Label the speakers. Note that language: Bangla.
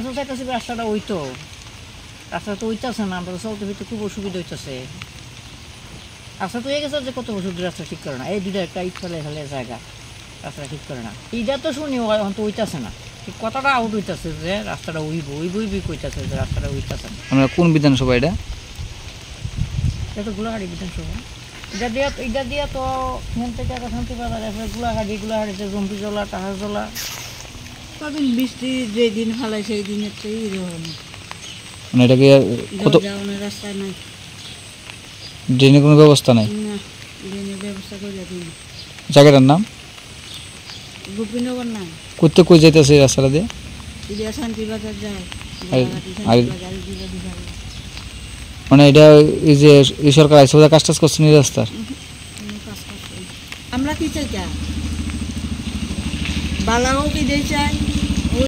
Speaker 1: চাইতেছি রাস্তাটা ওই তো রাস্তা তো ওইটাছে না, আমরা চলতে ফিরতে খুব অসুবিধা হইতেছে। রাস্তা তো হয়ে গেছে যে কত বছর ধরে রাস্তা ঠিক করে না, এই দুটো একটা ইট ফেলে ফেলে জায়গা রাস্তা ঠিক করে না। এইটা তো শুনি এখন তো ওইটাছে না, ঠিক কথাটা আউট হইতেছে যে রাস্তাটা উইবই কইতাছে যে রাস্তাটা ওইটাছে না।
Speaker 2: আমরা কোন বিধানসভা এটা?
Speaker 1: এটা তো গোলাঘাটি বিধানসভা। এটা দিয়া তো এখান থেকে একটা শান্তি বাজার আছে, গোলাঘাটিতে জম্পিজলা টাহাজলা।
Speaker 3: কদিন বৃষ্টি যেদিন ফেলায় সেই দিনের তো
Speaker 2: মানে এটাকে কত
Speaker 3: যাওয়ানোর রাস্তা নাই,
Speaker 2: ড্রেনের কোনো ব্যবস্থা নাই?
Speaker 3: না ড্রেনের ব্যবস্থা করে দিন।
Speaker 2: জায়গাটার নাম
Speaker 3: গোপীনগর না,
Speaker 2: করতে কই যাইতেছে এই রাস্তাটা দিয়ে?
Speaker 3: এটা শান্তিবাজার যায়,
Speaker 2: মানে এটা এই যে এই সরকার আইসা কাজ টাজ করছেন এই রাস্তার?
Speaker 3: আমরা কি চাই বালাও কি চাই